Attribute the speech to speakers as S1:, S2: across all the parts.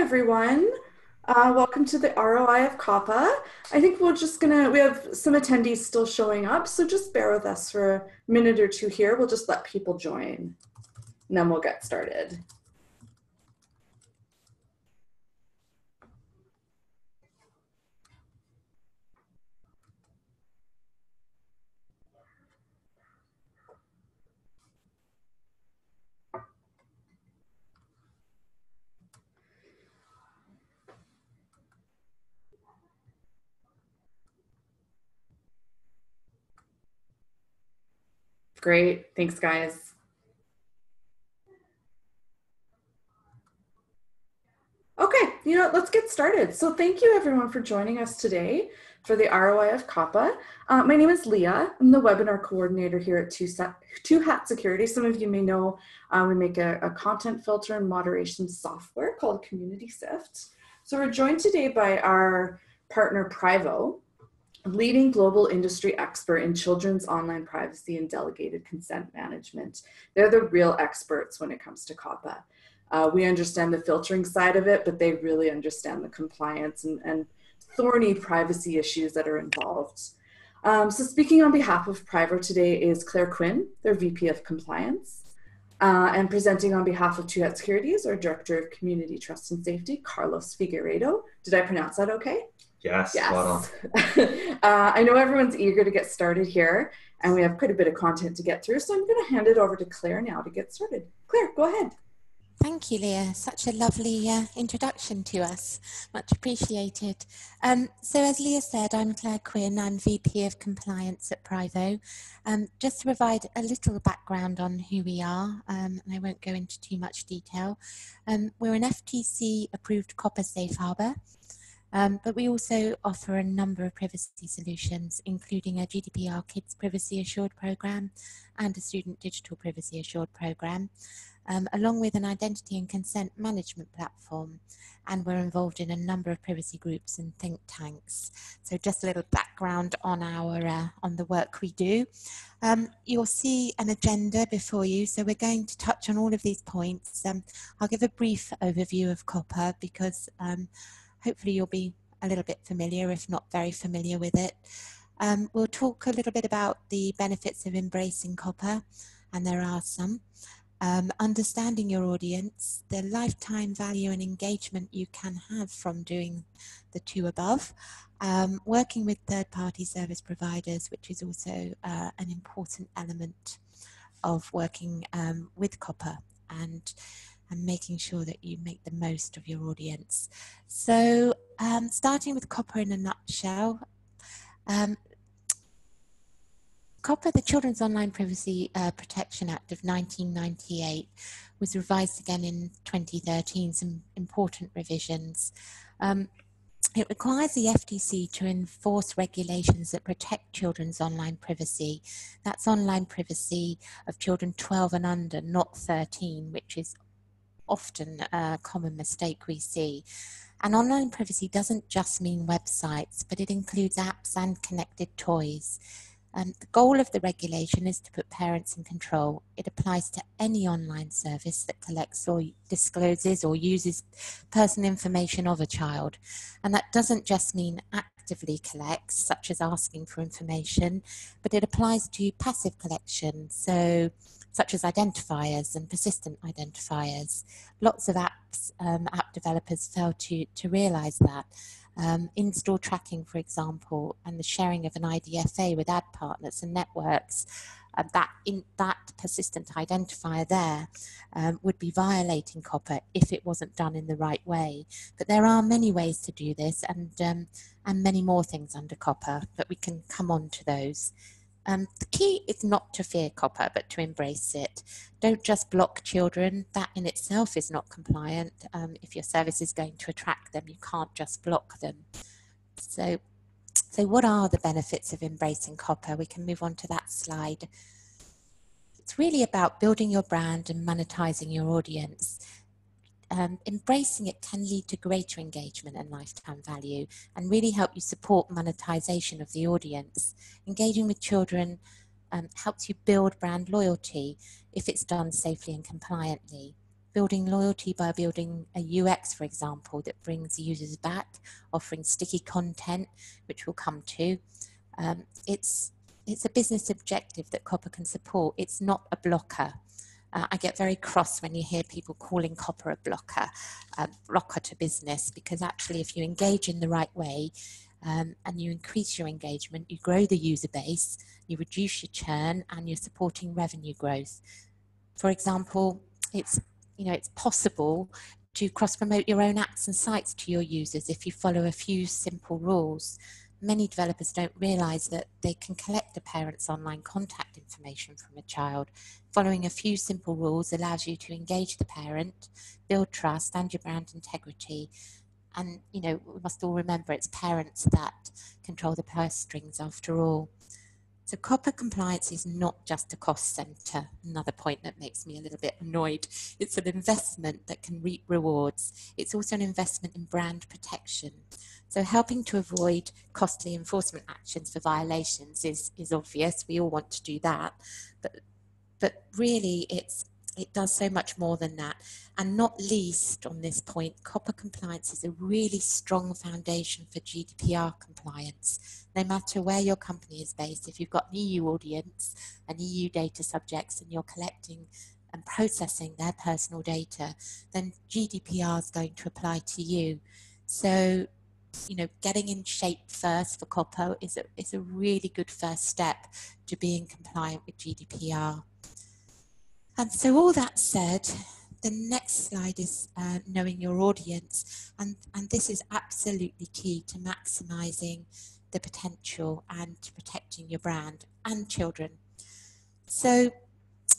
S1: everyone. Welcome to the ROI of COPPA. I think we have some attendees still showing up, so just bear with us for a minute or two here. We'll just let people join, and then we'll get started. Great, thanks guys. Okay, let's get started. So thank you everyone for joining us today for the ROI of COPPA. My name is Leah. I'm the webinar coordinator here at Two Hat Security. Some of you may know we make a content filter and moderation software called Community Sift. So we're joined today by our partner PRIVO, leading global industry expert in children's online privacy and delegated consent management. They're the real experts when it comes to COPPA. We understand the filtering side of it, but they really understand the compliance and thorny privacy issues that are involved. So speaking on behalf of PRIVO today is Claire Quinn, their VP of Compliance. And presenting on behalf of Two Hat Security is our Director of Community Trust and Safety, Carlos Figueiredo. Did I pronounce that okay?
S2: Yes. Spot on.
S1: I know everyone's eager to get started here, and we have quite a bit of content to get through, so I'm going to hand it over to Claire now to get started. Claire, go ahead.
S3: Thank you, Leah. Such a lovely introduction to us. Much appreciated. So as Leah said, I'm Claire Quinn. I'm VP of Compliance at PRIVO. Just to provide a little background on who we are, and I won't go into too much detail. We're an FTC-approved COPPA safe harbour. But we also offer a number of privacy solutions, including a GDPR Kids Privacy Assured program and a Student Digital Privacy Assured program, along with an identity and consent management platform. And we're involved in a number of privacy groups and think tanks. So just a little background on on the work we do. You'll see an agenda before you, so we're going to touch on all of these points. I'll give a brief overview of COPPA because hopefully you'll be a little bit familiar, if not very familiar with it. We'll talk a little bit about the benefits of embracing COPPA, and there are some. Understanding your audience, the lifetime value and engagement you can have from doing the two above. Working with third-party service providers, which is also an important element of working with COPPA, and making sure that you make the most of your audience. So starting with COPPA in a nutshell, COPPA, the Children's Online Privacy Protection Act of 1998, was revised again in 2013, some important revisions. It requires the FTC to enforce regulations that protect children's online privacy. That's online privacy of children 12 and under, not 13, which is often a common mistake we see. And online privacy doesn't just mean websites, but it includes apps and connected toys. The goal of the regulation is to put parents in control. It applies to any online service that collects or discloses or uses personal information of a child. And that doesn't just mean actively collects, such as asking for information, but it applies to passive collection, such as identifiers and persistent identifiers. Lots of apps, app developers fail to realize that. In-store tracking, for example, and the sharing of an IDFA with ad partners and networks, that persistent identifier there would be violating COPPA if it wasn't done in the right way. But there are many ways to do this, and many more things under COPPA, but we can come on to those. The key is not to fear COPPA, but to embrace it. Don't just block children. That in itself is not compliant. If your service is going to attract them, you can't just block them. So what are the benefits of embracing COPPA? We can move on to that slide. It's really about building your brand and monetizing your audience. Embracing it can lead to greater engagement and lifetime value and really help you support monetization of the audience. Engaging with children helps you build brand loyalty if it's done safely and compliantly. building loyalty by building a UX, for example, that brings users back, offering sticky content, which we'll come to. It's a business objective that COPPA can support. It's not a blocker. I get very cross when you hear people calling COPPA a blocker to business, because actually if you engage in the right way and you increase your engagement, you grow the user base, you reduce your churn, and you're supporting revenue growth. For example, it's possible to cross-promote your own apps and sites to your users if you follow a few simple rules. Many developers don't realize that they can collect a parent's online contact information from a child. Following a few simple rules allows you to engage the parent, build trust and your brand integrity. And, we must all remember it's parents that control the purse strings after all. So COPPA compliance is not just a cost centre, another point that makes me a little bit annoyed. It's an investment that can reap rewards. It's also an investment in brand protection. So helping to avoid costly enforcement actions for violations is obvious. We all want to do that. But really, it does so much more than that. And not least on this point, COPPA compliance is a really strong foundation for GDPR compliance. No matter where your company is based, if you've got an EU audience and EU data subjects and you're collecting and processing their personal data, then GDPR is going to apply to you. So, getting in shape first for COPPA is a really good first step to being compliant with GDPR. And so all that said, the next slide is knowing your audience. And this is absolutely key to maximising the potential and to protecting your brand and children. So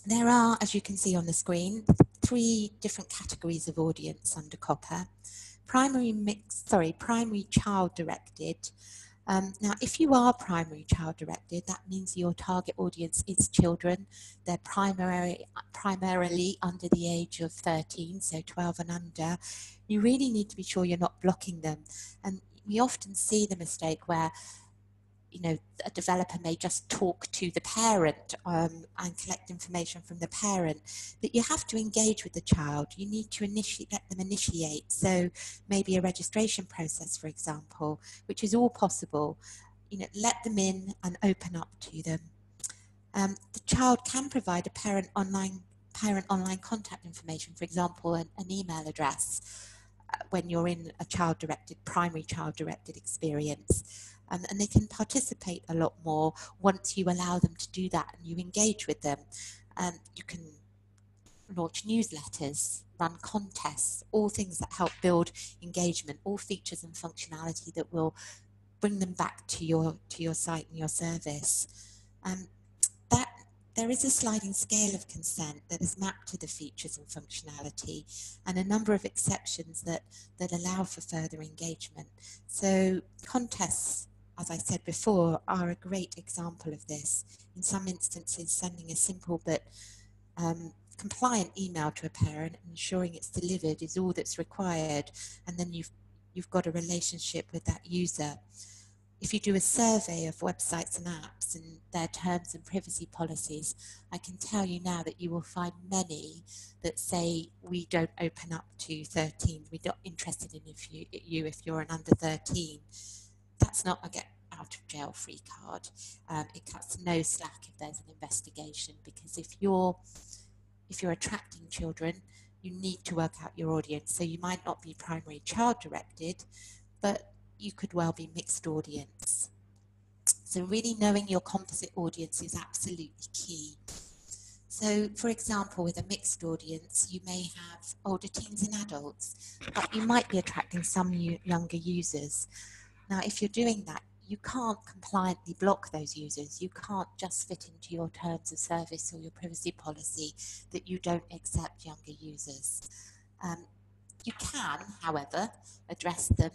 S3: there are, as you can see on the screen, 3 different categories of audience under COPPA. Primary child-directed. Now, if you are primary child-directed, that means your target audience is children. They're primarily under the age of 13, so 12 and under. You really need to be sure you're not blocking them. And we often see the mistake where a developer may just talk to the parent and collect information from the parent, but you have to engage with the child. You need to let them initiate. So maybe a registration process, for example, which is all possible. Let them in and open up to them. The child can provide a parent online contact information, for example, an email address, when you're in a primary child-directed experience. And they can participate a lot more once you allow them to do that and you engage with them. You can launch newsletters, run contests, all things that help build engagement, all features and functionality that will bring them back to your site and your service. There is a sliding scale of consent that is mapped to the features and functionality, and a number of exceptions that allow for further engagement. So contests, as I said before, are a great example of this. In some instances, sending a simple but compliant email to a parent and ensuring it's delivered is all that's required, and then you've got a relationship with that user. If you do a survey of websites and apps and their terms and privacy policies, I can tell you now that you will find many that say we don't open up to 13. We're not interested in you if you're an under 13. That's not a get out of jail free card. It cuts no slack if there's an investigation, because if you're attracting children, you need to work out your audience. So you might not be primary child directed, but you could well be mixed audience. So really knowing your composite audience is absolutely key. So for example, with a mixed audience, you may have older teens and adults, but you might be attracting some younger users. Now, if you're doing that, you can't compliantly block those users. You can't just fit into your terms of service or your privacy policy that you don't accept younger users. You can, however, address them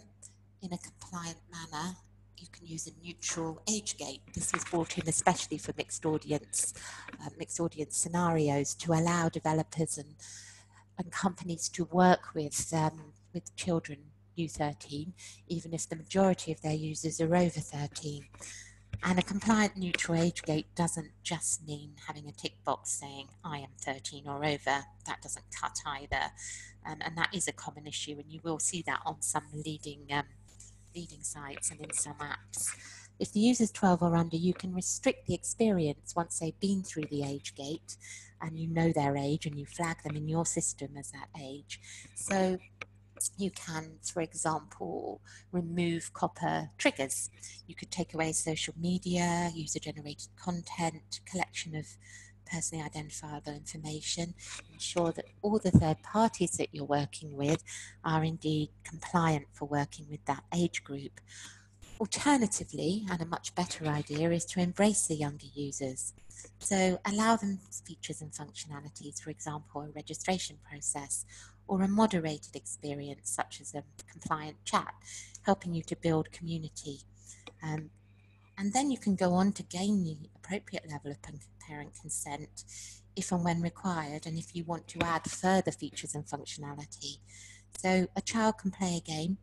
S3: in a compliant manner. You can use a neutral age gate. This was brought in especially for mixed audience scenarios to allow developers and companies to work with children U13, even if the majority of their users are over 13. And a compliant neutral age gate doesn't just mean having a tick box saying I am 13 or over. That doesn't cut either. And that is a common issue, and you will see that on some leading sites and in some apps. If the user's 12 or under, you can restrict the experience once they've been through the age gate and you know their age and you flag them in your system as that age. So you can, for example, remove COPPA triggers. You could take away social media, user-generated content, collection of personally identifiable information, ensure that all the third parties that you're working with are indeed compliant for working with that age group. Alternatively, and a much better idea, is to embrace the younger users. So allow them features and functionalities, for example, a registration process or a moderated experience such as a compliant chat, helping you to build community. And then you can go on to gain the appropriate level of parent consent if and when required, and if you want to add further features and functionality. So a child can play a game,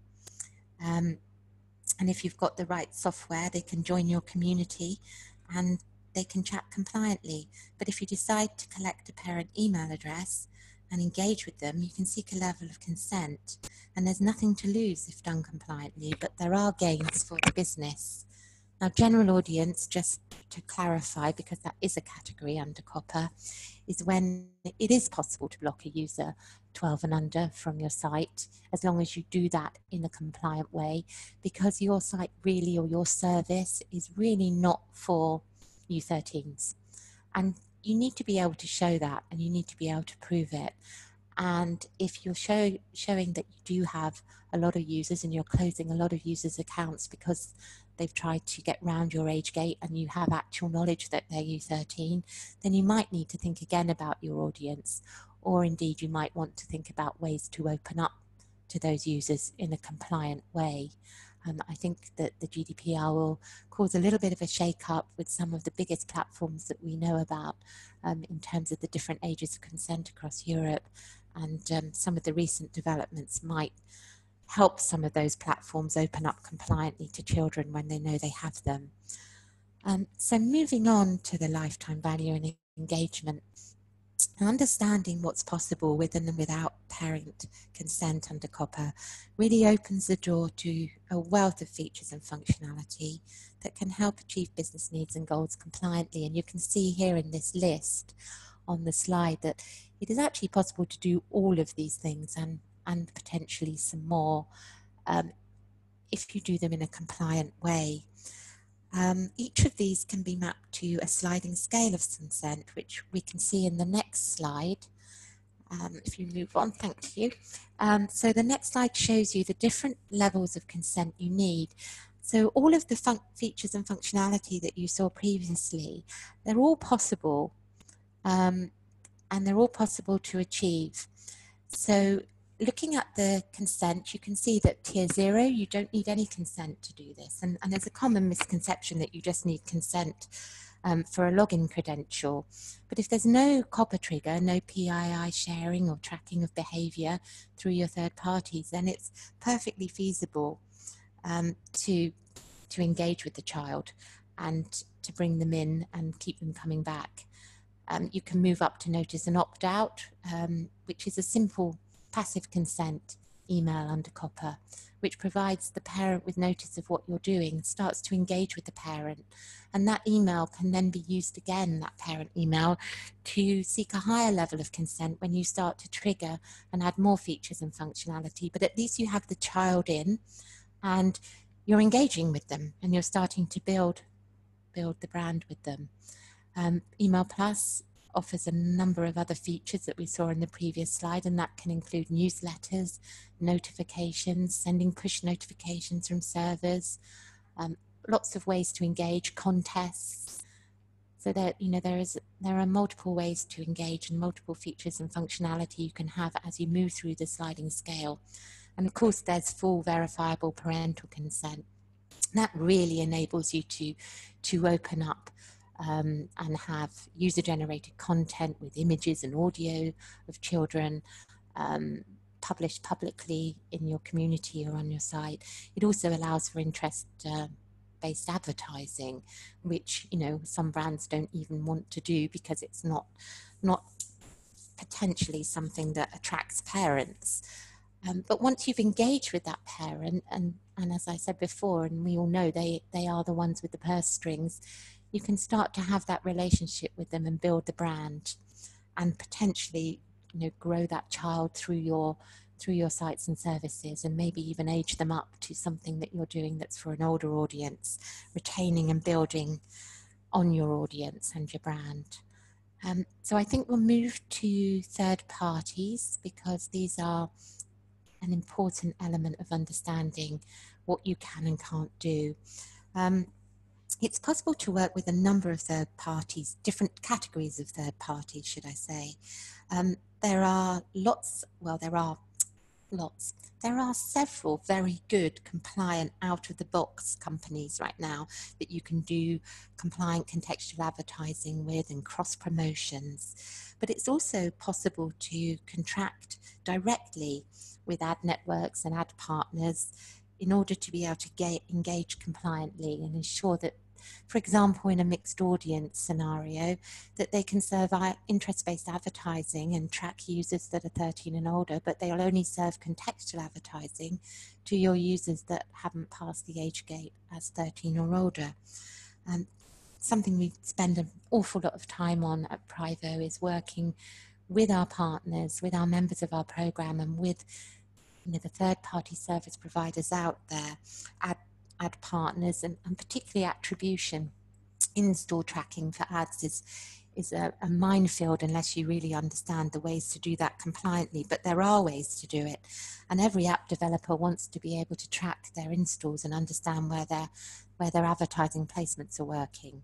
S3: and if you've got the right software, they can join your community and they can chat compliantly. But if you decide to collect a parent email address and engage with them, you can seek a level of consent. And there's nothing to lose if done compliantly, but there are gains for the business. Now, general audience, just to clarify, because that is a category under COPPA, is when it is possible to block a user 12 and under from your site, as long as you do that in a compliant way, because your site really, or your service is really not for U13s. And you need to be able to show that, and you need to be able to prove it. And if you're showing that you do have a lot of users and you're closing a lot of users' accounts because they've tried to get round your age gate and you have actual knowledge that they're U13, then you might need to think again about your audience, or indeed you might want to think about ways to open up to those users in a compliant way. I think that the GDPR will cause a little bit of a shake-up with some of the biggest platforms that we know about in terms of the different ages of consent across Europe, and some of the recent developments might help some of those platforms open up compliantly to children when they know they have them. So moving on to the lifetime value and engagement, understanding what's possible with and without parent consent under COPPA really opens the door to a wealth of features and functionality that can help achieve business needs and goals compliantly. And you can see here in this list on the slide that it is actually possible to do all of these things and potentially some more if you do them in a compliant way. Each of these can be mapped to a sliding scale of consent, which we can see in the next slide. If you move on, thank you. So the next slide shows you the different levels of consent you need. So all of the features and functionality that you saw previously, they're all possible, and they're all possible to achieve. So looking at the consent, you can see that tier 0, you don't need any consent to do this. And there's a common misconception that you just need consent for a login credential. But if there's no COPPA trigger, no PII sharing or tracking of behavior through your third parties, then it's perfectly feasible to engage with the child and to bring them in and keep them coming back. You can move up to notice and opt out, which is a simple passive consent email under COPPA, which provides the parent with notice of what you're doing, starts to engage with the parent, and that email can then be used again, that parent email, to seek a higher level of consent when you start to trigger and add more features and functionality. But at least you have the child in and you're engaging with them and you're starting to build the brand with them. Email Plus offers a number of other features that we saw in the previous slide, and that can include newsletters, notifications, sending push notifications from servers, lots of ways to engage, contests. So that there are multiple ways to engage and multiple features and functionality you can have as you move through the sliding scale. And of course, there's full verifiable parental consent. That really enables you to open up and have user-generated content with images and audio of children published publicly in your community or on your site. It also allows for interest intent-based advertising, which, you know, some brands don't even want to do because it's not potentially something that attracts parents. But once you've engaged with that parent, and as I said before, and we all know they are the ones with the purse strings, you can start to have that relationship with them and build the brand, and potentially, you know, grow that child through your sites and services, and maybe even age them up to something that you're doing that's for an older audience, retaining and building on your audience and your brand. So I think we'll move to third parties, because these are an important element of understanding what you can and can't do. It's possible to work with a number of third parties, different categories of third parties, should I say. There are several very good compliant out-of-the-box companies right now that you can do compliant contextual advertising with and cross-promotions. But it's also possible to contract directly with ad networks and ad partners in order to be able to engage compliantly and ensure that, for example, in a mixed audience scenario, that they can serve interest-based advertising and track users that are 13 and older, but they'll only serve contextual advertising to your users that haven't passed the age gate as 13 or older. Something we spend an awful lot of time on at PRIVO is working with our partners, with our members of our program, and with, you know, the third-party service providers out there, ad partners, and particularly attribution. In-store tracking for ads is a minefield unless you really understand the ways to do that compliantly, but there are ways to do it, and every app developer wants to be able to track their installs and understand where their advertising placements are working.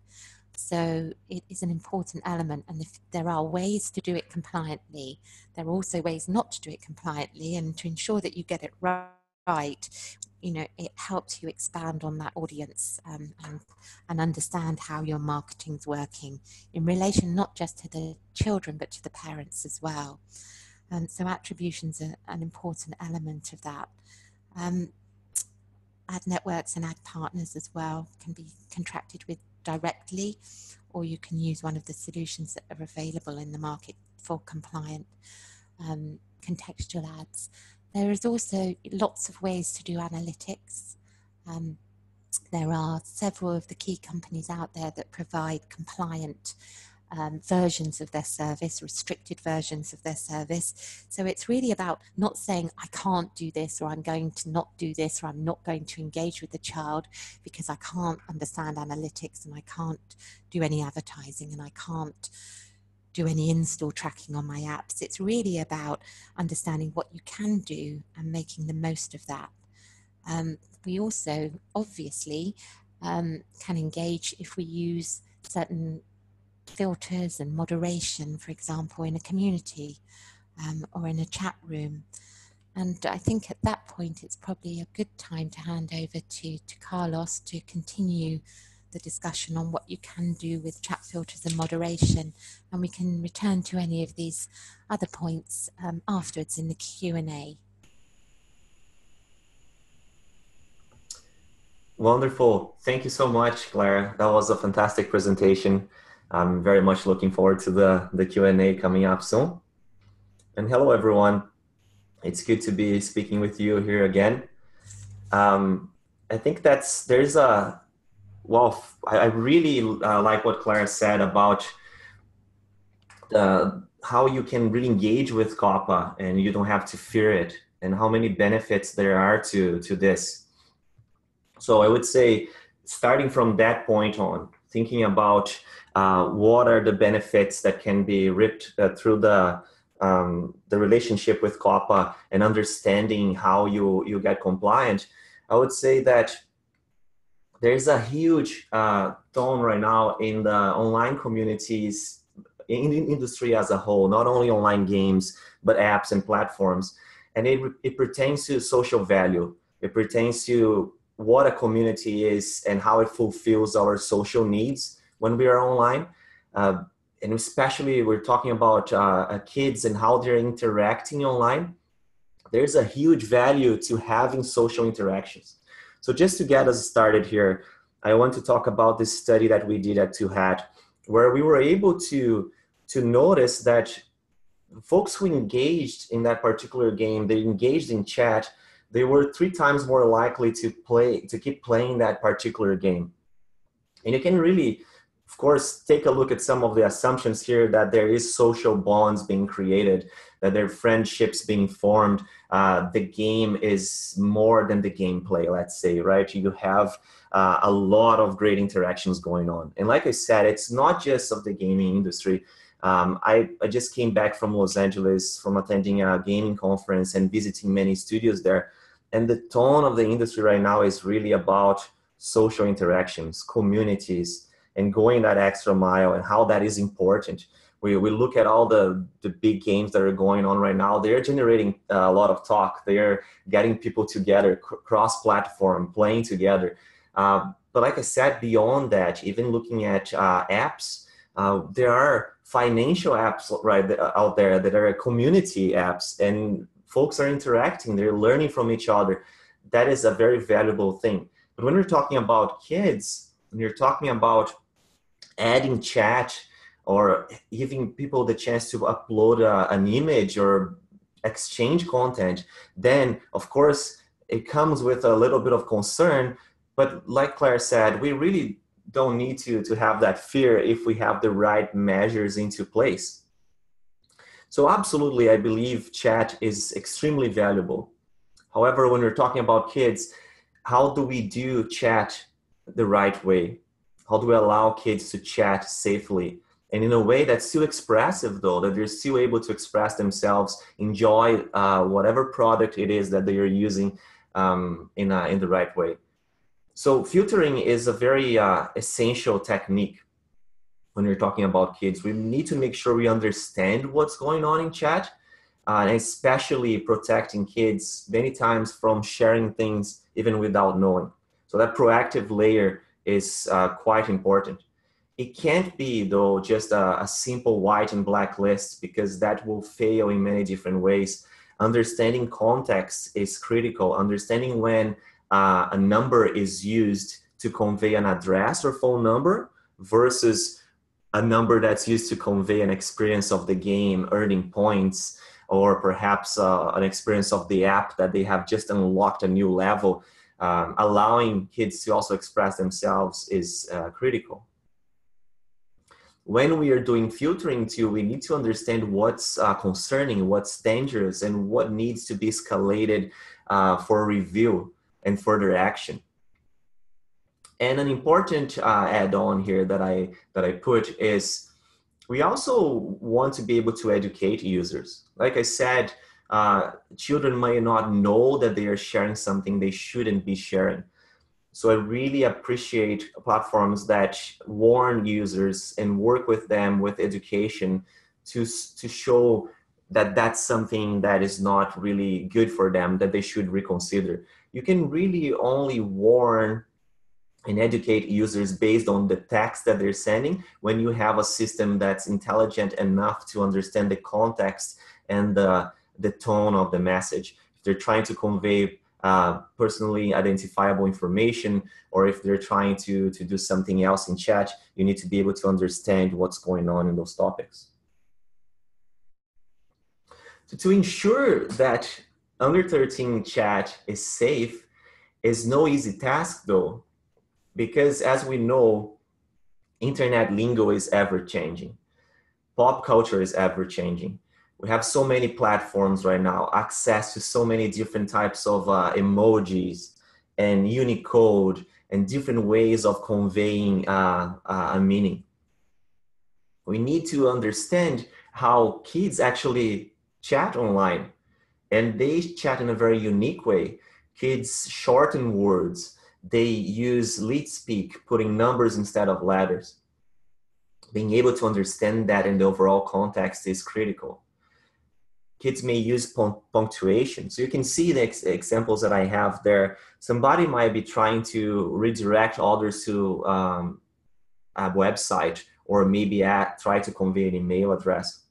S3: So it is an important element, and if there are ways to do it compliantly, there are also ways not to do it compliantly, and to ensure that you get it right, you know, it helps you expand on that audience and understand how your marketing's working in relation not just to the children but to the parents as well. So attribution's an important element of that. Ad networks and ad partners as well can be contracted with directly, or you can use one of the solutions that are available in the market for compliant contextual ads. There is also lots of ways to do analytics. There are several of the key companies out there that provide compliant versions of their service, restricted versions of their service. So it's really about not saying I can't do this, or I'm going to not do this, or I'm not going to engage with the child because I can't understand analytics and I can't do any advertising and I can't do any in-store tracking on my apps. It's really about understanding what you can do and making the most of that. We also obviously can engage if we use certain filters and moderation, for example, in a community or in a chat room. And I think at that point, it's probably a good time to hand over to Carlos to continue the discussion on what you can do with chat filters and moderation. And we can return to any of these other points afterwards in the Q&A.
S2: Wonderful. Thank you so much, Claire. That was a fantastic presentation. I'm very much looking forward to the Q&A coming up soon. And hello, everyone. It's good to be speaking with you here again. I think I really like what Claire said about how you can really engage with COPPA and you don't have to fear it, and how many benefits there are to this. So I would say, starting from that point on, thinking about what are the benefits that can be reaped through the relationship with COPPA and understanding how you get compliant, I would say that there's a huge tone right now in the online communities, in the industry as a whole, not only online games, but apps and platforms. And it pertains to social value. It pertains to what a community is and how it fulfills our social needs when we are online. And especially we're talking about kids and how they're interacting online. There's a huge value to having social interactions. So just to get us started here, I want to talk about this study that we did at Two Hat, where we were able to notice that folks who engaged in that particular game, they engaged in chat, they were 3 times more likely to keep playing that particular game. And you can really, of course, take a look at some of the assumptions here, that there is social bonds being created, that there are friendships being formed. The game is more than the gameplay, let's say, right? You have a lot of great interactions going on. And like I said, it's not just of the gaming industry. I just came back from Los Angeles from attending a gaming conference and visiting many studios there. And the tone of the industry right now is really about social interactions, communities, and going that extra mile, and how that is important. We look at all the big games that are going on right now. They're generating a lot of talk. They're getting people together, cross-platform, playing together. But like I said, beyond that, even looking at apps, there are financial apps out there that are community apps, and folks are interacting, they're learning from each other. That is a very valuable thing. But when we're talking about kids, when you're talking about adding chat or giving people the chance to upload an image or exchange content, then of course it comes with a little bit of concern. But like Claire said, we really don't need to have that fear if we have the right measures into place. So absolutely, I believe chat is extremely valuable. However, when we're talking about kids, how do we do chat the right way? How do we allow kids to chat safely and in a way that's still expressive, though, that they're still able to express themselves, enjoy whatever product it is that they are using in the right way? So filtering is a very essential technique when you're talking about kids. We need to make sure we understand what's going on in chat, and especially protecting kids many times from sharing things even without knowing. So that proactive layer is quite important. It can't be, though, just a simple white and black list, because that will fail in many different ways. Understanding context is critical. Understanding when a number is used to convey an address or phone number versus a number that's used to convey an experience of the game, earning points, or perhaps an experience of the app that they have just unlocked a new level. Allowing kids to also express themselves is critical. When we are doing filtering too, we need to understand what's concerning, what's dangerous, and what needs to be escalated for review and further action. And an important add-on here that I put is, we also want to be able to educate users. Like I said, children may not know that they are sharing something they shouldn't be sharing. So I really appreciate platforms that warn users and work with them with education to show that that's something that is not really good for them, that they should reconsider. You can really only warn and educate users based on the text that they're sending when you have a system that's intelligent enough to understand the context and the tone of the message. If they're trying to convey personally identifiable information, or if they're trying to do something else in chat, you need to be able to understand what's going on in those topics. So to ensure that under 13 chat is safe is no easy task, though, because as we know, internet lingo is ever changing. Pop culture is ever changing. We have so many platforms right now, access to so many different types of emojis and Unicode and different ways of conveying a meaning. We need to understand how kids actually chat online, and they chat in a very unique way. Kids shorten words. They use leet speak, putting numbers instead of letters. Being able to understand that in the overall context is critical. Kids may use punctuation. So you can see the examples that I have there. Somebody might be trying to redirect others to a website, or maybe try to convey an email address.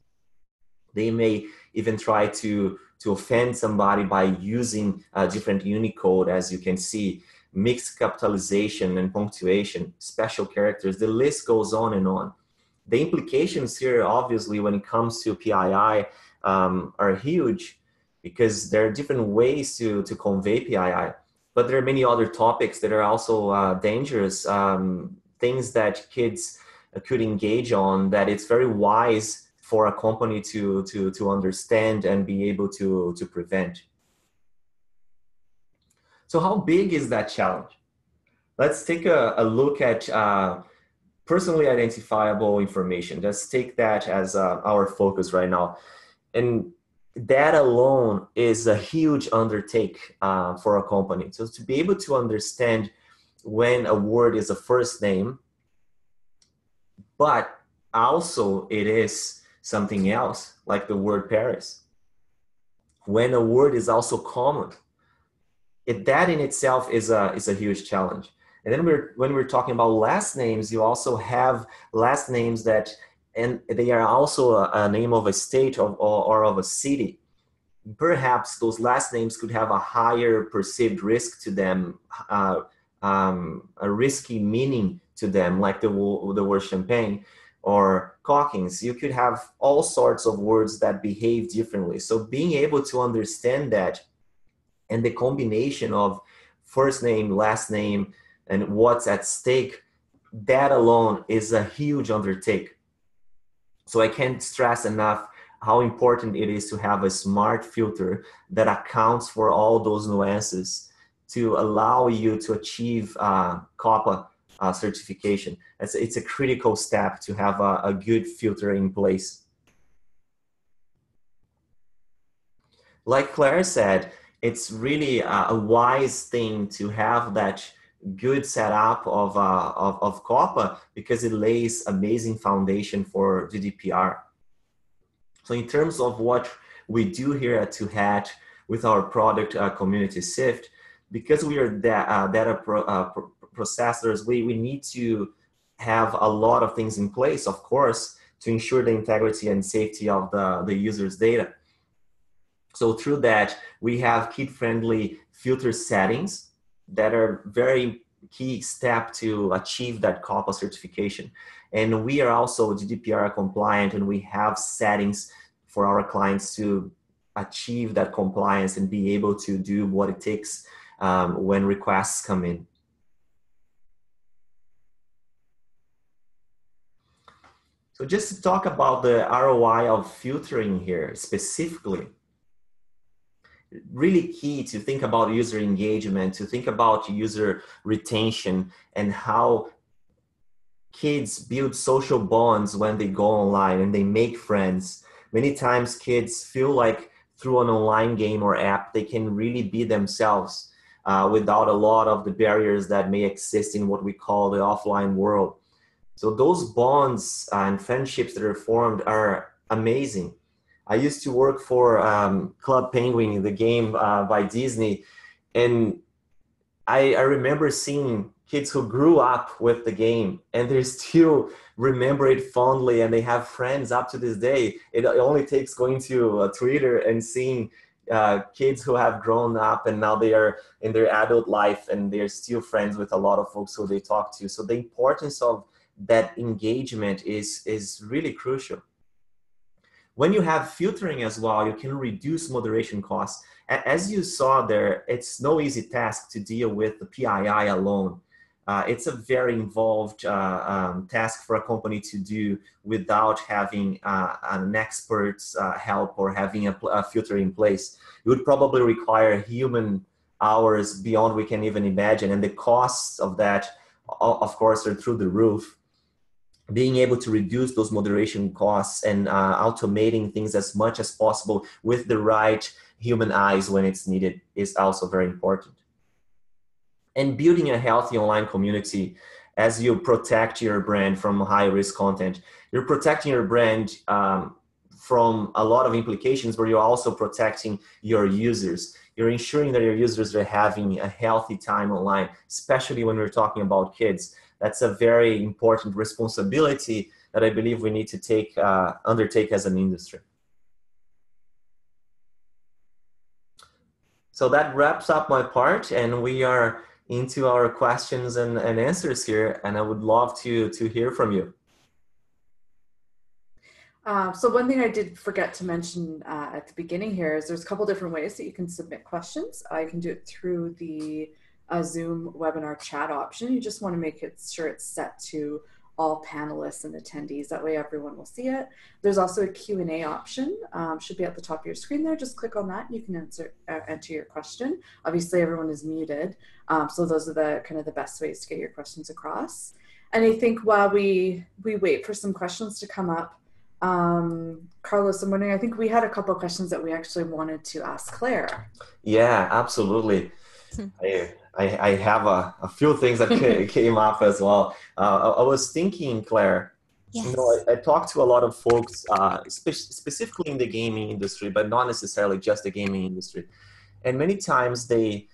S2: They may even try to offend somebody by using a different Unicode, as you can see. mixed capitalization and punctuation, special characters, the list goes on and on. The implications here, obviously, when it comes to PII are huge, because there are different ways to convey PII, but there are many other topics that are also dangerous, things that kids could engage on, that it's very wise for a company to understand and be able to prevent. So how big is that challenge? Let's take a look at personally identifiable information. Let's take that as our focus right now. And that alone is a huge undertake for a company. So to be able to understand when a word is a first name, but also it is something else, like the word Paris. When a word is also common, that in itself is a huge challenge. And then when we're talking about last names, you also have last names that, and they are also a name of a state or of a city. Perhaps those last names could have a higher perceived risk to them, a risky meaning to them, like the word champagne or Calkins. You could have all sorts of words that behave differently. So being able to understand that, and the combination of first name, last name, and what's at stake, that alone is a huge undertake. So I can't stress enough how important it is to have a smart filter that accounts for all those nuances to allow you to achieve COPPA certification. It's a critical step to have a good filter in place. Like Claire said, it's really a wise thing to have that good setup of COPPA, because it lays amazing foundation for GDPR. So in terms of what we do here at Two Hat with our product community SIFT, because we are data processors, we need to have a lot of things in place, of course, to ensure the integrity and safety of the user's data. So through that, we have kid-friendly filter settings that are very key step to achieve that COPPA certification. And we are also GDPR compliant, and we have settings for our clients to achieve that compliance and be able to do what it takes when requests come in. So just to talk about the ROI of filtering here specifically, really key to think about user engagement, to think about user retention, and how kids build social bonds when they go online and they make friends. Many times kids feel like through an online game or app, they can really be themselves without a lot of the barriers that may exist in what we call the offline world. So those bonds and friendships that are formed are amazing. I used to work for Club Penguin, the game by Disney, and I remember seeing kids who grew up with the game and they still remember it fondly, and they have friends up to this day. It only takes going to Twitter and seeing kids who have grown up and now they are in their adult life and they're still friends with a lot of folks who they talk to. So the importance of that engagement is really crucial. When you have filtering as well, you can reduce moderation costs. As you saw there, it's no easy task to deal with the PII alone. It's a very involved task for a company to do without having an expert's help or having a filter in place. It would probably require human hours beyond we can even imagine, and the costs of that, of course, are through the roof. Being able to reduce those moderation costs and automating things as much as possible with the right human eyes when it's needed is also very important. And building a healthy online community as you protect your brand from high-risk content. You're protecting your brand from a lot of implications, where you're also protecting your users. You're ensuring that your users are having a healthy time online, especially when we're talking about kids. That's a very important responsibility that I believe we need to undertake as an industry. So that wraps up my part, and we are into our questions and answers here, and I would love to hear from you.
S1: So one thing I did forget to mention at the beginning here is there's a couple different ways that you can submit questions. I can do it through the Zoom webinar chat option. You just want to make sure it's set to all panelists and attendees. That way everyone will see it. There's also a Q&A option. Should be at the top of your screen there. Just click on that and you can enter your question. Obviously everyone is muted. So those are the kind of the best ways to get your questions across. And I think while we wait for some questions to come up, Carlos, I'm wondering, I think we had a couple of questions that we actually wanted to ask Claire.
S2: Yeah, absolutely. I have a few things that came up as well. I was thinking, Claire,
S3: Yes.
S2: you know, I talked to a lot of folks, specifically in the gaming industry, but not necessarily just the gaming industry. And many times they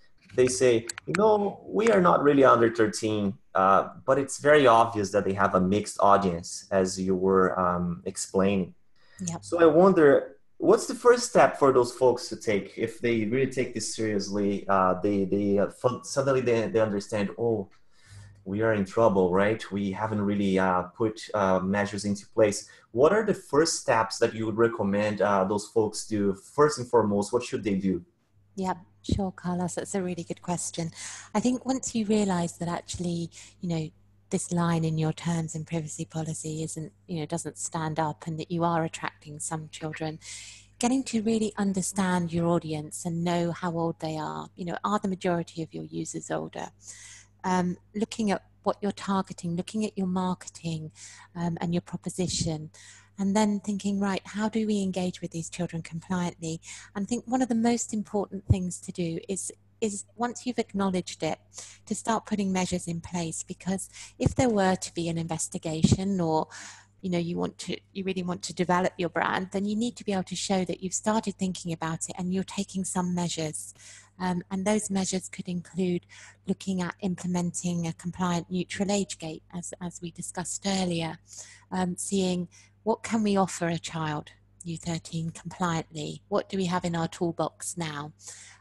S2: say, you know, we are not really under 13, but it's very obvious that they have a mixed audience, as you were explaining.
S3: Yep.
S2: So I wonder, what's the first step for those folks to take if they really take this seriously? Suddenly they understand, oh, we are in trouble, right? We haven't really put measures into place. What are the first steps that you would recommend those folks do? First and foremost, what should they do?
S3: Yeah, sure, Carlos. That's a really good question. I think once you realize that actually, you know, this line in your terms and privacy policy isn't, you know, doesn't stand up and that you are attracting some children, getting to really understand your audience and know how old they are. You know, are the majority of your users older? Looking at what you're targeting, looking at your marketing and your proposition, and then thinking, right, how do we engage with these children compliantly? And I think one of the most important things to do is once you've acknowledged it, to start putting measures in place, because if there were to be an investigation or you know you really want to develop your brand, then you need to be able to show that you've started thinking about it and you're taking some measures. And those measures could include looking at implementing a compliant neutral age gate, as we discussed earlier, seeing what can we offer a child, U13, compliantly? What do we have in our toolbox now?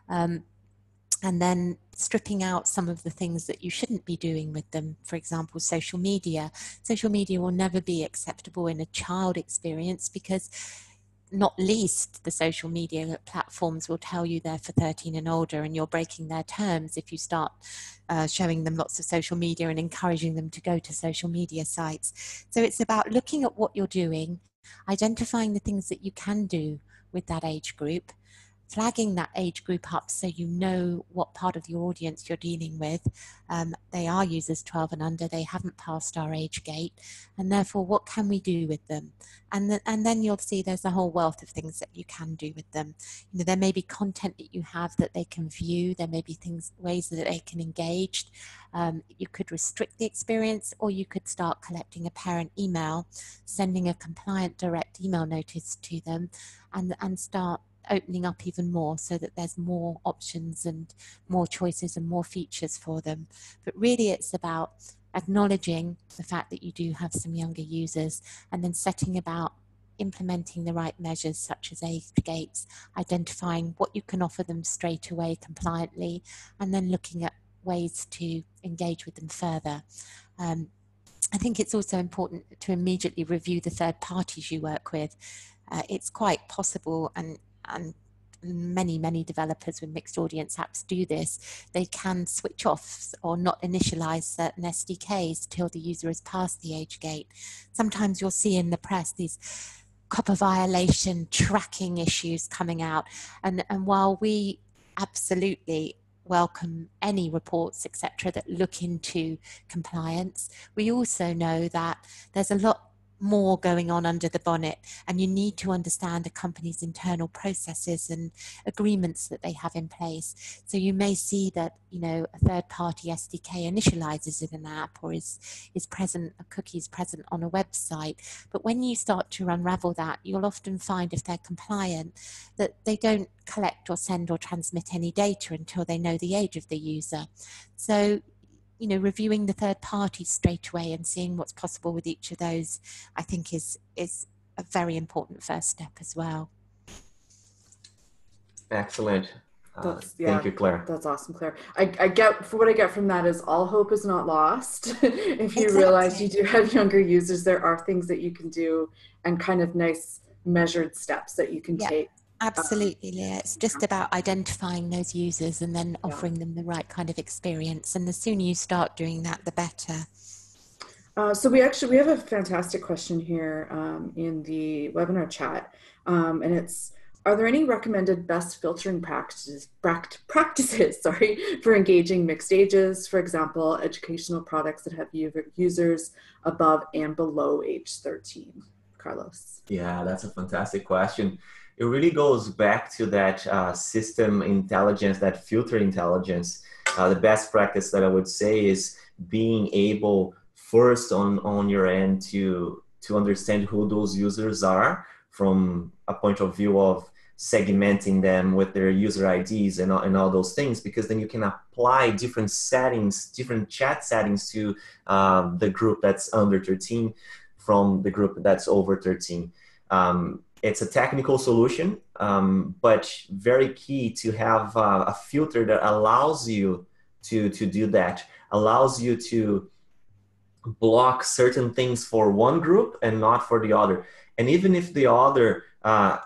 S3: And then stripping out some of the things that you shouldn't be doing with them. For example, social media. Social media will never be acceptable in a child experience because not least the social media platforms will tell you they're for 13 and older, and you're breaking their terms if you start showing them lots of social media and encouraging them to go to social media sites. So it's about looking at what you're doing, identifying the things that you can do with that age group, flagging that age group up so you know what part of your audience you're dealing with. They are users 12 and under, they haven't passed our age gate, and therefore what can we do with them? And then you'll see there's a whole wealth of things that you can do with them. You know, there may be content that you have that they can view, there may be ways that they can engage. You could restrict the experience, or you could start collecting a parent email, sending a compliant direct email notice to them, and start opening up even more so that there's more options and more choices and more features for them. But really it's about acknowledging the fact that you do have some younger users and then setting about implementing the right measures such as age gates, identifying what you can offer them straight away compliantly, and then looking at ways to engage with them further. I think it's also important to immediately review the third parties you work with. It's quite possible, and many developers with mixed audience apps do this. They can switch off or not initialize certain SDKs till the user has passed the age gate. Sometimes you'll see in the press these COPPA violation tracking issues coming out, and while we absolutely welcome any reports, etc., that look into compliance, we also know that there's a lot more going on under the bonnet, and you need to understand a company's internal processes and agreements that they have in place. So you may see that, you know, a third-party SDK initializes in an app or is present, a cookie is present on a website. But when you start to unravel that, you'll often find, if they're compliant, that they don't collect or send or transmit any data until they know the age of the user. So, you know, reviewing the third parties straight away and seeing what's possible with each of those, I think is a very important first step as well.
S2: Excellent. Thank you, Claire.
S1: That's awesome, Claire. I get, for what I get from that is all hope is not lost. If you realize you
S3: Exactly.
S1: do have younger users, there are things that you can do and kind of nice measured steps that you can
S3: Yeah,
S1: take.
S3: absolutely, Leah. It's just about identifying those users and then
S1: Yeah.
S3: offering them the right kind of experience. And the sooner you start doing that, the better.
S1: So we have a fantastic question here in the webinar chat, and it's: are there any recommended best filtering practices sorry, for engaging mixed ages? For example, educational products that have users above and below age 13. Carlos.
S2: Yeah, that's a fantastic question. It really goes back to that system intelligence, that filter intelligence. The best practice that I would say is being able first on your end to understand who those users are from a point of view of segmenting them with their user IDs and all those things, because then you can apply different settings, different chat settings to the group that's under 13 from the group that's over 13. It's a technical solution, but very key to have a filter that allows you to do that, allows you to block certain things for one group and not for the other. And even if the other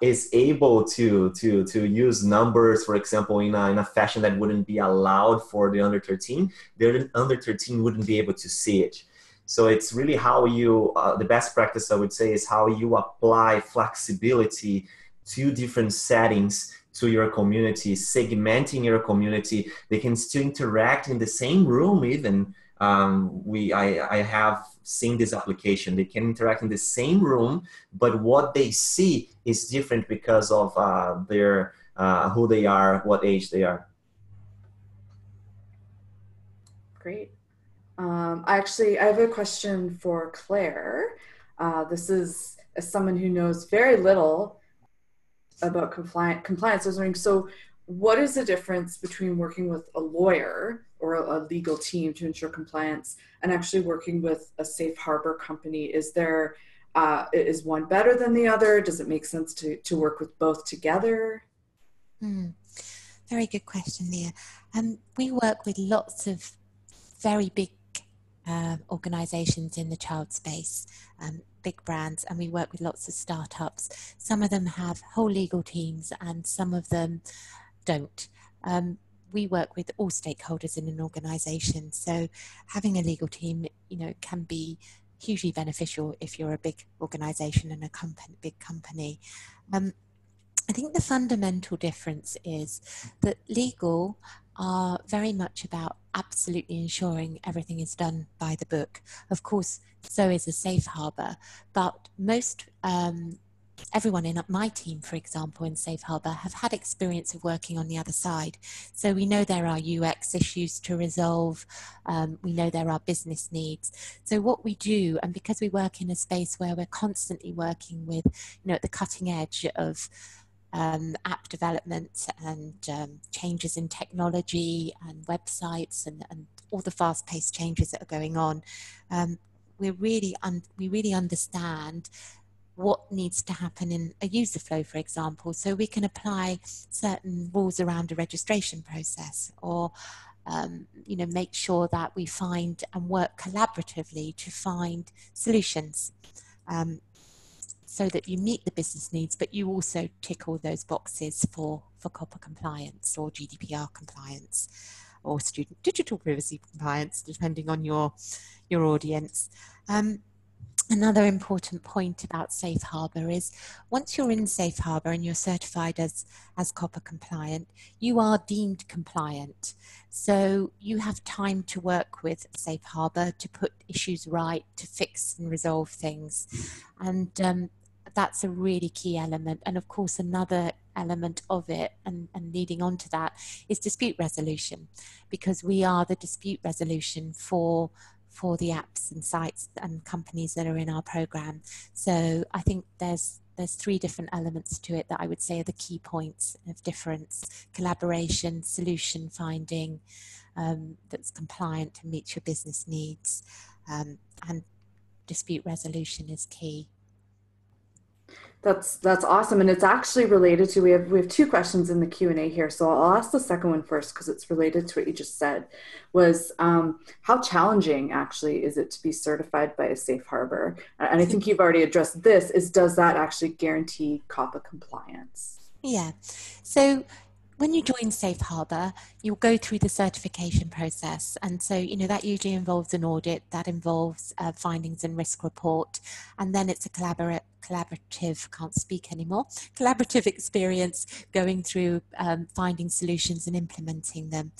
S2: is able to use numbers, for example, in a fashion that wouldn't be allowed for the under 13, the under 13 wouldn't be able to see it. So it's really how you, the best practice I would say is how you apply flexibility to different settings to your community, segmenting your community. They can still interact in the same room even. I have seen this application. They can interact in the same room, but what they see is different because of their who they are, what age they are.
S1: Great. I have a question for Claire. This is as someone who knows very little about compliance. I was wondering, so what is the difference between working with a lawyer or a legal team to ensure compliance and actually working with a safe harbor company? Is one better than the other? Does it make sense to work with both together?
S3: Very good question, Leah. We work with lots of very big organizations in the child space, big brands, and we work with lots of startups. Some of them have whole legal teams and some of them don't. We work with all stakeholders in an organization, so having a legal team, can be hugely beneficial if you're a big organization and big company. I think the fundamental difference is that legal are very much about absolutely ensuring everything is done by the book. Of course, so is a safe harbor, but everyone in my team, for example, in Safe Harbor, have had experience of working on the other side. So we know there are UX issues to resolve. We know there are business needs. So what we do, and because we work in a space where we're constantly working with, at the cutting edge of app development and changes in technology and websites and all the fast-paced changes that are going on, we really understand what needs to happen in a user flow, for example, so we can apply certain rules around a registration process, or make sure that we find and work collaboratively to find solutions, so that you meet the business needs, but you also tick all those boxes for COPPA compliance or GDPR compliance or student digital privacy compliance, depending on your audience. Another important point about Safe Harbor is once you're in Safe Harbor and you're certified as COPPA compliant, you are deemed compliant. So you have time to work with Safe Harbor to put issues right, to fix and resolve things. And that's a really key element. And of course, another element of it, and leading on to that, is dispute resolution, because we are the dispute resolution for the apps and sites and companies that are in our program. So I think there's three different elements to it that I would say are the key points of difference: collaboration, solution finding that's compliant and meets your business needs, and dispute resolution is key.
S1: That's awesome, and it's actually related to we have two questions in the Q&A here. So I'll ask the second one first because it's related to what you just said. Was how challenging actually is it to be certified by a safe harbor? And I think you've already addressed this. Is does that actually guarantee COPPA compliance?
S3: Yeah. So when you join Safe Harbor, you'll go through the certification process. And so, that usually involves an audit, that involves findings and risk report. And then it's a collaborative, can't speak anymore, collaborative experience going through finding solutions and implementing them.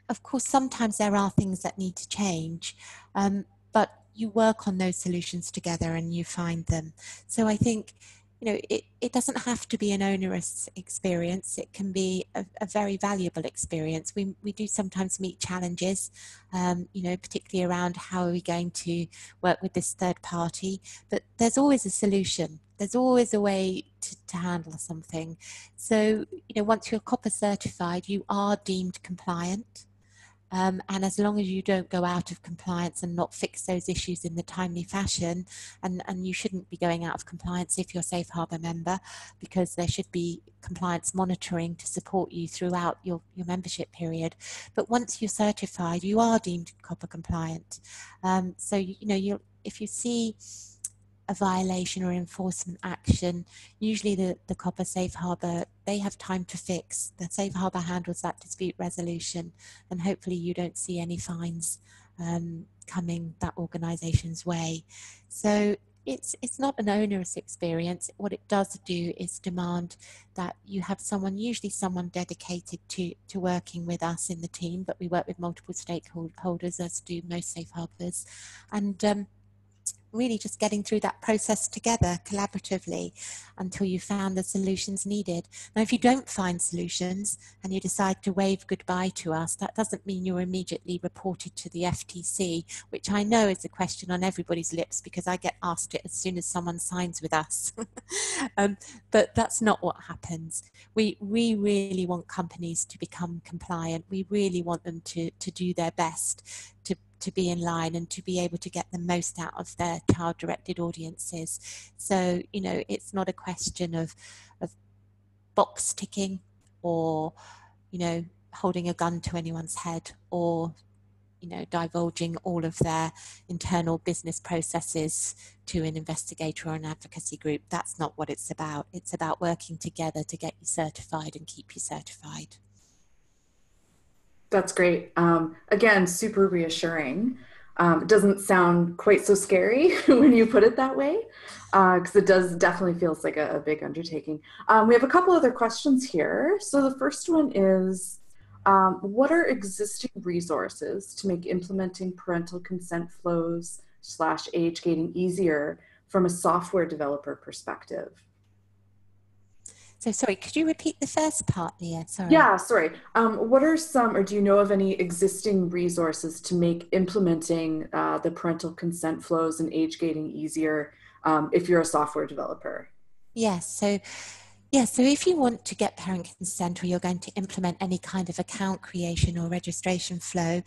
S3: Of course, sometimes there are things that need to change, but you work on those solutions together and you find them. So I think, it doesn't have to be an onerous experience. It can be a very valuable experience. We do sometimes meet challenges, particularly around how are we going to work with this third party, but there's always a solution. There's always a way to handle something. So, once you're COPPA certified, you are deemed compliant. And as long as you don't go out of compliance and not fix those issues in the timely fashion, and you shouldn't be going out of compliance if you're a Safe Harbor member, because there should be compliance monitoring to support you throughout your membership period. But once you're certified, you are deemed COPPA compliant. So, if you see a violation or enforcement action, usually the COPPA Safe Harbor, they have time to fix. The Safe Harbor handles that dispute resolution, and hopefully you don't see any fines coming that organisation's way. So it's not an onerous experience. What it does do is demand that you have someone, usually someone dedicated to working with us in the team, but we work with multiple stakeholders, as do most Safe Harbors, and really just getting through that process together collaboratively until you found the solutions needed. Now, if you don't find solutions and you decide to wave goodbye to us, that doesn't mean you're immediately reported to the FTC, which I know is a question on everybody's lips because I get asked it as soon as someone signs with us. But that's not what happens. We really want companies to become compliant. We really want them to do their best to be in line and to be able to get the most out of their child-directed audiences. So, it's not a question of box ticking or, holding a gun to anyone's head or, divulging all of their internal business processes to an investigator or an advocacy group. That's not what it's about. It's about working together to get you certified and keep you certified.
S1: That's great. Again, super reassuring. It doesn't sound quite so scary when you put it that way, because it definitely feels like a big undertaking. We have a couple other questions here. So the first one is, what are existing resources to make implementing parental consent flows / age gating easier from a software developer perspective?
S3: So sorry, could you repeat the first part, Leah? Sorry.
S1: Yeah, sorry. What are some, or do you know of any existing resources to make implementing the parental consent flows and age gating easier if you're a software developer?
S3: Yes. So if you want to get parent consent or you're going to implement any kind of account creation or registration flow,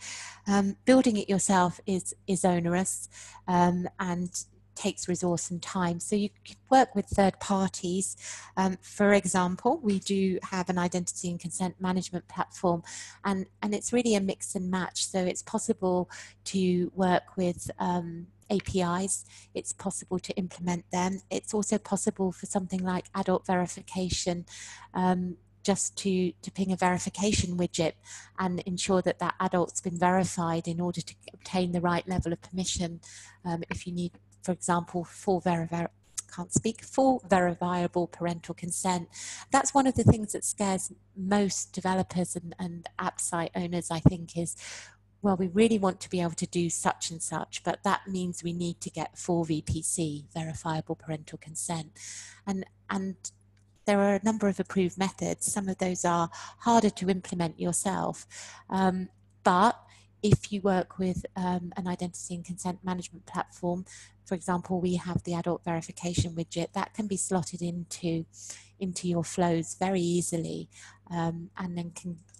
S3: building it yourself is onerous and takes resource and time. So you can work with third parties. For example, we do have an identity and consent management platform, and it's really a mix and match. So it's possible to work with APIs, it's possible to implement them. It's also possible for something like adult verification, just to ping a verification widget and ensure that adult's been verified in order to obtain the right level of permission. If you need, for example, full verifiable parental consent. That's one of the things that scares most developers and app site owners, I think, is, well, we really want to be able to do such and such, but that means we need to get full VPC, verifiable parental consent. And there are a number of approved methods. Some of those are harder to implement yourself, but if you work with an identity and consent management platform, for example, we have the adult verification widget that can be slotted into your flows very easily, and then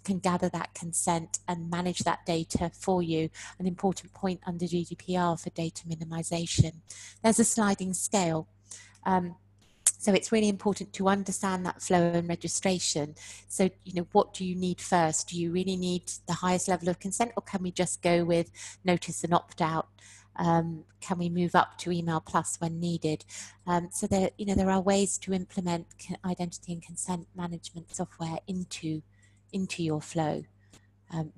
S3: can gather that consent and manage that data for you. An important point under GDPR for data minimization. There's a sliding scale. So it's really important to understand that flow and registration. So, what do you need first? Do you really need the highest level of consent, or can we just go with notice and opt out? Can we move up to email plus when needed? So there are ways to implement identity and consent management software into your flow,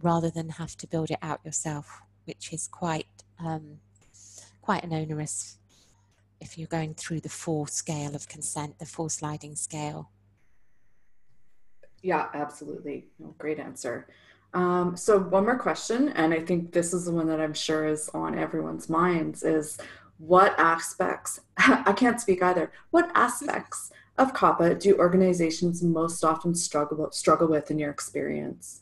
S3: rather than have to build it out yourself, which is quite an onerous if you're going through the full scale of consent, the full sliding scale.
S1: Yeah, absolutely. Great answer. So one more question, and I think this is the one that I'm sure is on everyone's minds, is what aspects, I can't speak either, what aspects of COPPA do organizations most often struggle with in your experience?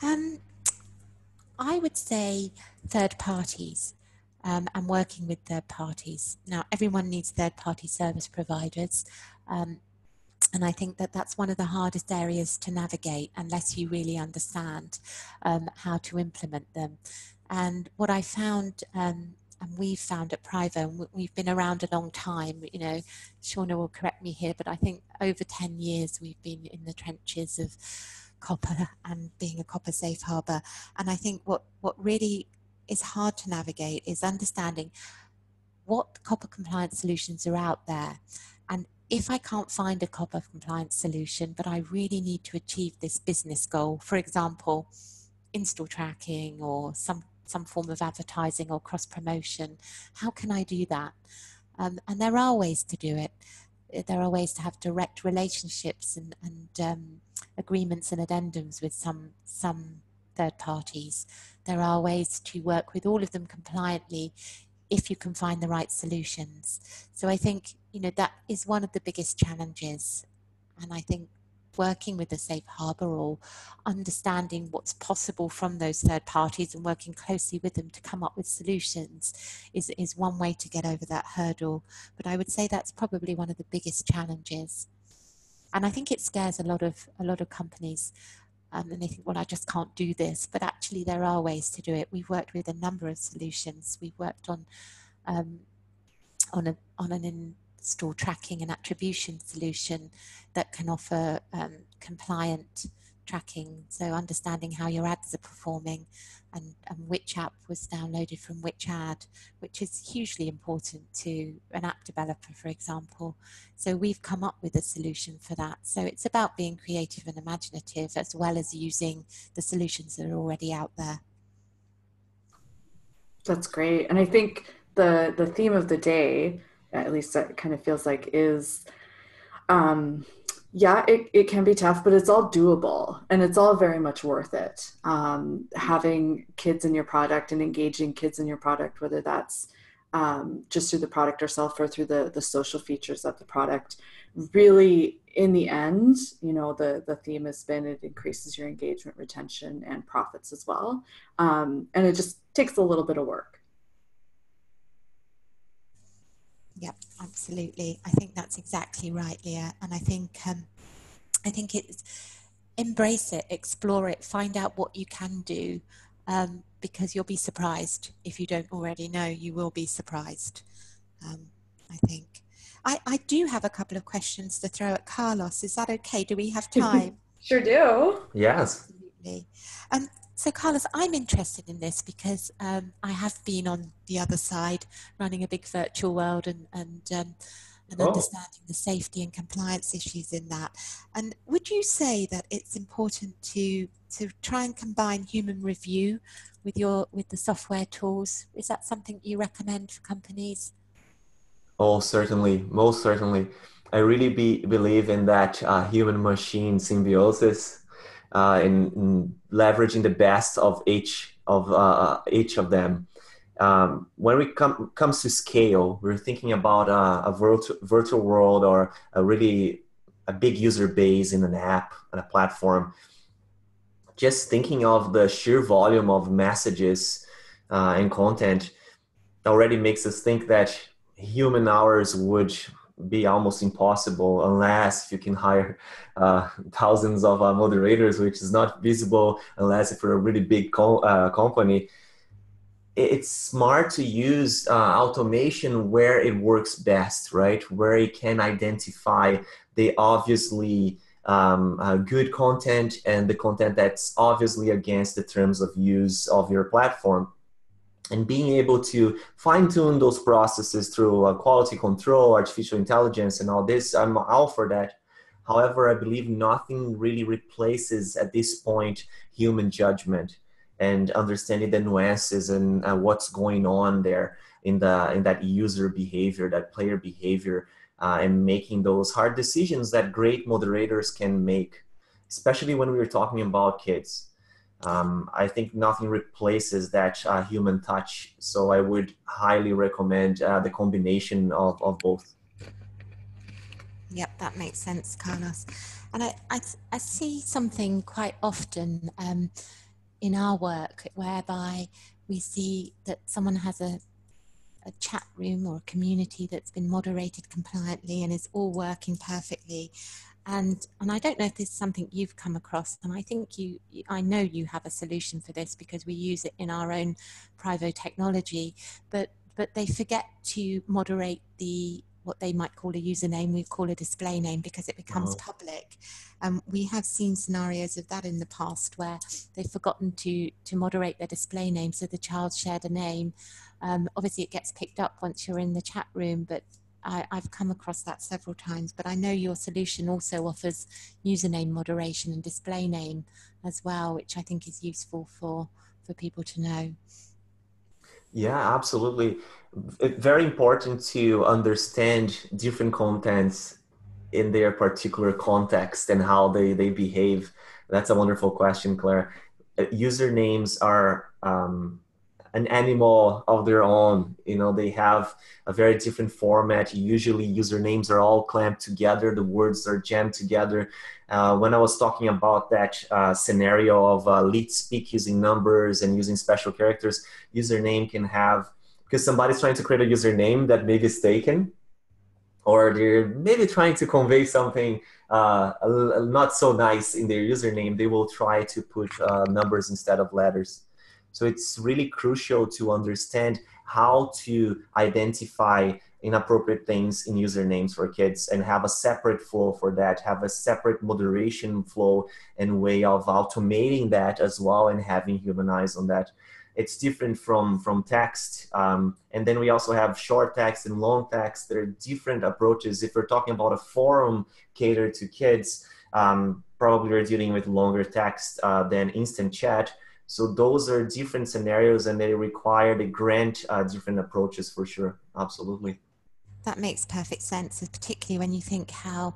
S3: I would say third parties. And working with third parties. Now, everyone needs third-party service providers, and I think that that's one of the hardest areas to navigate unless you really understand how to implement them. And what I found, and we've found at PRIVO, and we've been around a long time, Shauna will correct me here, but I think over 10 years we've been in the trenches of COPPA and being a COPPA safe harbour. And I think what really is hard to navigate is understanding what COPPA compliance solutions are out there. And if I can't find a COPPA compliance solution, but I really need to achieve this business goal, for example, in-store tracking or some form of advertising or cross-promotion, how can I do that? And there are ways to do it. There are ways to have direct relationships and agreements and addendums with some third parties. There are ways to work with all of them compliantly if you can find the right solutions. So I think, that is one of the biggest challenges. And I think working with a safe harbour or understanding what's possible from those third parties and working closely with them to come up with solutions is one way to get over that hurdle. But I would say that's probably one of the biggest challenges. And I think it scares a lot of companies. And they think, well, I just can't do this. But actually, there are ways to do it. We've worked with a number of solutions. We've worked on an in-store tracking and attribution solution that can offer compliant tracking. So understanding how your ads are performing and which app was downloaded from which ad, which is hugely important to an app developer, for example. So we've come up with a solution for that. So it's about being creative and imaginative as well as using the solutions that are already out there.
S1: That's great. And I think the theme of the day, at least that kind of feels like, is yeah, it can be tough, but it's all doable and it's all very much worth it. Having kids in your product and engaging kids in your product, whether that's just through the product itself or through the social features of the product, really, in the end, the theme has been it increases your engagement, retention, and profits as well. And it just takes a little bit of work.
S3: Yeah, absolutely. I think that's exactly right, Leah. And I think it's embrace it, explore it, find out what you can do, because you'll be surprised. If you don't already know, you will be surprised. I think. I do have a couple of questions to throw at Carlos. Is that okay? Do we have time?
S1: Sure do.
S2: Yes.
S3: Absolutely. So Carlos, I'm interested in this because I have been on the other side running a big virtual world and understanding the safety and compliance issues in that. And would you say that it's important to try and combine human review with the software tools? Is that something you recommend for companies?
S2: Oh, certainly, most certainly. I really believe in that human-machine symbiosis, in leveraging the best of each of them. When it comes to scale, we're thinking about a virtual world or a big user base in an app, on a platform. Just thinking of the sheer volume of messages and content already makes us think that human hours would be almost impossible unless you can hire thousands of moderators, which is not visible unless if you're a really big company. it's smart to use automation where it works best, right? Where it can identify the obviously good content and the content that's obviously against the terms of use of your platform. And being able to fine tune those processes through quality control, artificial intelligence, and all this, I'm all for that. However, I believe nothing really replaces at this point human judgment and understanding the nuances and what's going on there in that user behavior, that player behavior, and making those hard decisions that great moderators can make, especially when we're talking about kids. I think nothing replaces that human touch. So I would highly recommend the combination of both.
S3: Yep, that makes sense, Carlos. And I see something quite often in our work whereby we see that someone has a chat room or a community that's been moderated compliantly and is all working perfectly. And I don't know if this is something you've come across, and I think I know you have a solution for this because we use it in our own PRIVO technology, but they forget to moderate what they might call a username, we call a display name, because it becomes public. We have seen scenarios of that in the past where they've forgotten to moderate their display name, so the child shared a name. Obviously it gets picked up once you're in the chat room, but I've come across that several times. But I know your solution also offers username moderation and display name as well, which I think is useful for people to know.
S2: Yeah, absolutely. Very important to understand different contents in their particular context and how they behave. That's a wonderful question, Claire. Usernames are an animal of their own. You know, they have a very different format. Usually usernames are all clamped together. The words are jammed together. When I was talking about that scenario of lead speak using numbers and using special characters, username can have, because somebody's trying to create a username that may be mistaken, or they're maybe trying to convey something not so nice in their username, they will try to put numbers instead of letters. So it's really crucial to understand how to identify inappropriate things in usernames for kids and have a separate flow for that, have a separate moderation flow and way of automating that as well and having human eyes on that. It's different from text. And then we also have short text and long text. There are different approaches. If we're talking about a forum catered to kids, probably we're dealing with longer text than instant chat. So those are different scenarios and they require, they grant different approaches for sure. Absolutely.
S3: That makes perfect sense, particularly when you think how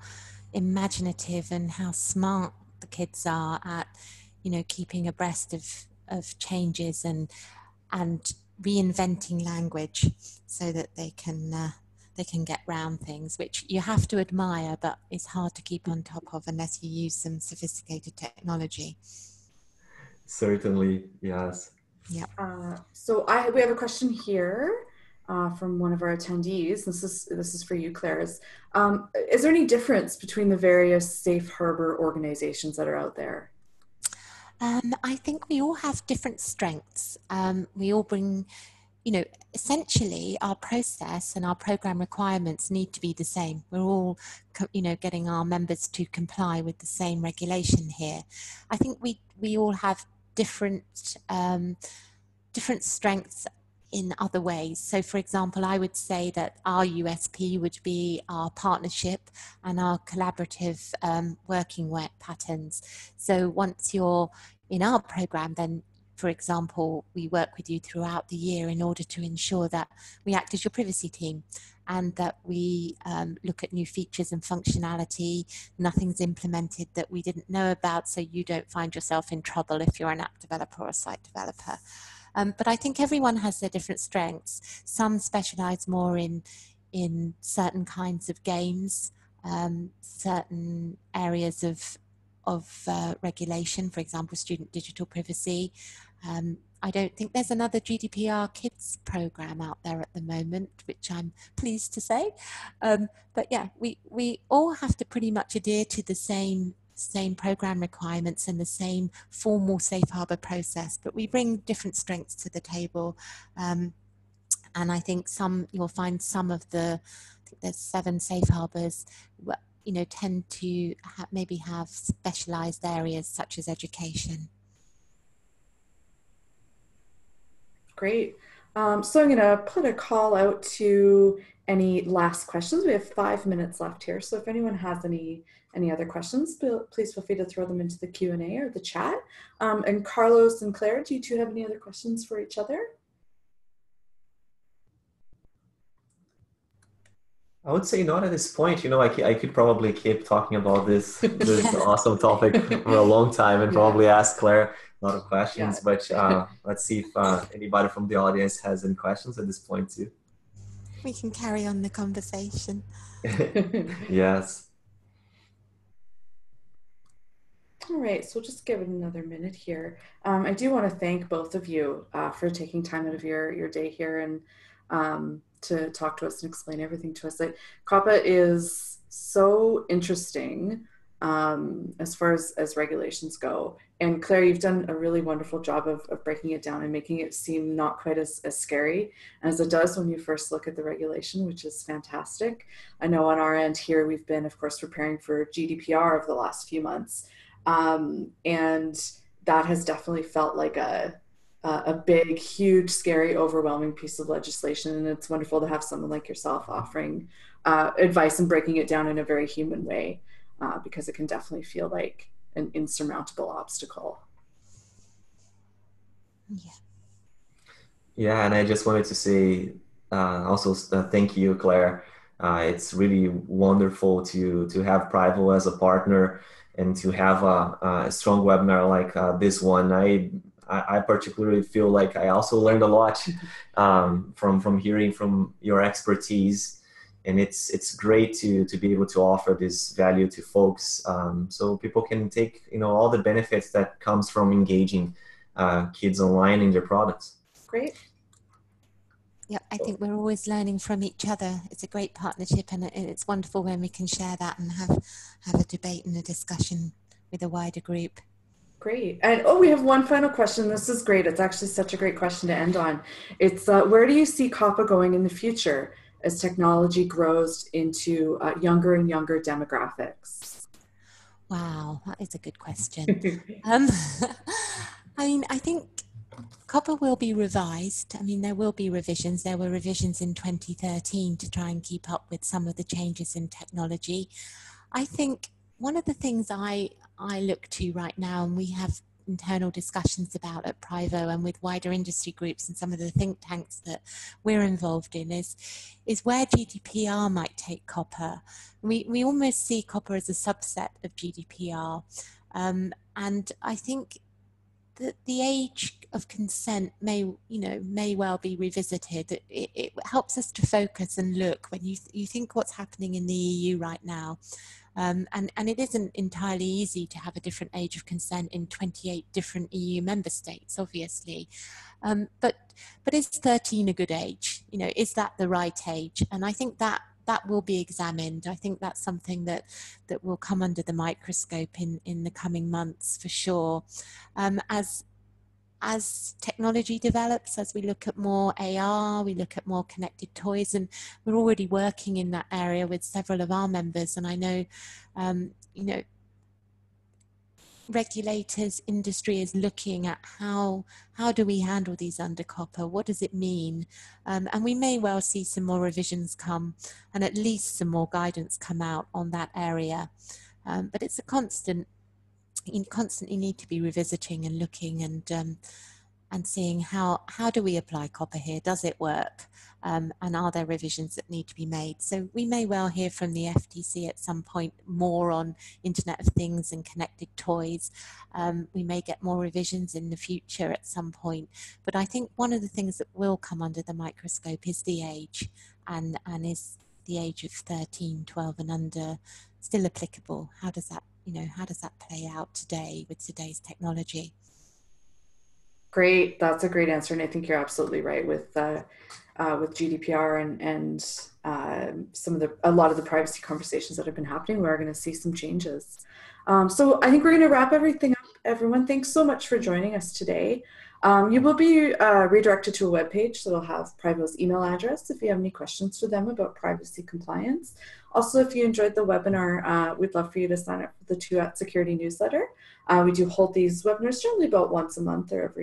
S3: imaginative and how smart the kids are at, you know, keeping abreast of changes and reinventing language so that they can get round things, which you have to admire, but it's hard to keep on top of unless you use some sophisticated technology.
S2: Certainly, yes.
S3: Yeah.
S1: So we have a question here from one of our attendees. This is for you, Claire. Is there any difference between the various safe harbor organizations that are out there?
S3: I think we all have different strengths. We all bring, you know, essentially our process and our program requirements need to be the same. We're all, you know, getting our members to comply with the same regulation here. I think we all have different strengths in other ways. So for example, I would say that our USP would be our partnership and our collaborative working patterns. So once you're in our program, then for example, we work with you throughout the year in order to ensure that we act as your privacy team and that we look at new features and functionality. Nothing's implemented that we didn't know about, so you don't find yourself in trouble if you're an app developer or a site developer. But I think everyone has their different strengths. Some specialize more in certain kinds of games, certain areas of regulation, for example, student digital privacy. I don't think there's another GDPR kids program out there at the moment, which I'm pleased to say. But yeah, we all have to pretty much adhere to the same same program requirements and the same formal safe harbor process, but we bring different strengths to the table. And I think you'll find some of I think there's 7 safe harbors, tend to maybe have specialized areas such as education.
S1: Great. So I'm going to put a call out to any last questions. We have 5 minutes left here. So if anyone has any other questions, please feel free to throw them into the Q&A or the chat. And Carlos and Claire, do you two have any other questions for each other?
S2: I would say not at this point. I could probably keep talking about this awesome topic for a long time and probably ask Claire a lot of questions. But let's see if anybody from the audience has any questions at this point too.
S3: We can carry on the conversation.
S2: Yes.
S1: All right, so we'll just give it another minute here. I do want to thank both of you for taking time out of your day here and to talk to us and explain everything to us. COPPA is so interesting as far as regulations go. And Claire, you've done a really wonderful job of breaking it down and making it seem not quite as scary as it does when you first look at the regulation, which is fantastic. I know on our end here, we've been, of course, preparing for GDPR over the last few months. And that has definitely felt like a big, huge, scary, overwhelming piece of legislation. And it's wonderful to have someone like yourself offering advice and breaking it down in a very human way, because it can definitely feel like an insurmountable obstacle.
S2: Yeah, and I just wanted to say also thank you, Claire. It's really wonderful to have PRIVO as a partner and to have a strong webinar like this one. I particularly feel like I also learned a lot from hearing from your expertise, and it's great to be able to offer this value to folks, so people can take all the benefits that comes from engaging kids online in their products.
S1: Great.
S3: Yeah, I think we're always learning from each other. It's a great partnership, and it's wonderful when we can share that and have a debate and a discussion with a wider group.
S1: Great. And we have one final question. This is great. It's actually such a great question to end on. It's where do you see COPPA going in the future as technology grows into younger and younger demographics?
S3: Wow, that is a good question. I mean, I think COPPA will be revised. I mean, there will be revisions. There were revisions in 2013 to try and keep up with some of the changes in technology. I think one of the things I look to right now, and we have internal discussions about at PRIVO and with wider industry groups and some of the think tanks that we're involved in, is where GDPR might take COPPA. We almost see COPPA as a subset of GDPR, and I think that the age of consent may well be revisited. It helps us to focus and look when you think what's happening in the EU right now. And it isn't entirely easy to have a different age of consent in 28 different EU member states, obviously. But is 13 a good age? Is that the right age? And I think that will be examined. I think that's something that will come under the microscope in the coming months for sure. As technology develops, as we look at more AR, we look at more connected toys, and we're already working in that area with several of our members. And I know, regulators, industry is looking at how do we handle these under COPPA? What does it mean? And we may well see some more revisions come, and at least some more guidance come out on that area. But it's a constant. You constantly need to be revisiting and looking and seeing how do we apply COPPA here? Does it work? And are there revisions that need to be made? So we may well hear from the FTC at some point more on Internet of Things and connected toys. We may get more revisions in the future at some point. But I think one of the things that will come under the microscope is the age, and is the age of 13, 12 and under still applicable? How does that play out today with today's technology?
S1: Great. That's a great answer. And I think you're absolutely right with GDPR and a lot of the privacy conversations that have been happening. We are going to see some changes. So I think we're going to wrap everything up. Everyone, thanks so much for joining us today. You will be redirected to a webpage that will have PRIVO's email address if you have any questions for them about privacy compliance. Also, if you enjoyed the webinar, we'd love for you to sign up for the 2 at Security newsletter. We do hold these webinars generally about once a month or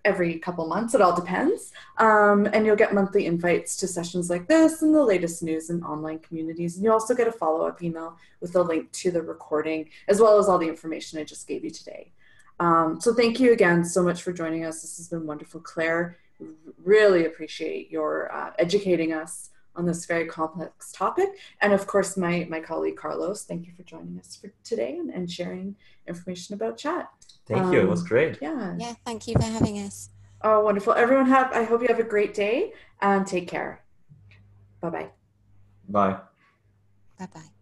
S1: every couple months. It all depends. And you'll get monthly invites to sessions like this and the latest news in online communities. And you also get a follow-up email with a link to the recording, as well as all the information I just gave you today. So thank you again so much for joining us. This has been wonderful. Claire, really appreciate your educating us on this very complex topic. And of course, my colleague, Carlos, thank you for joining us for today and sharing information about chat.
S2: Thank you. It was great.
S3: Yeah, thank you for having us.
S1: Oh, wonderful. Everyone I hope you have a great day and take care. Bye-bye.
S2: Bye.
S3: Bye-bye.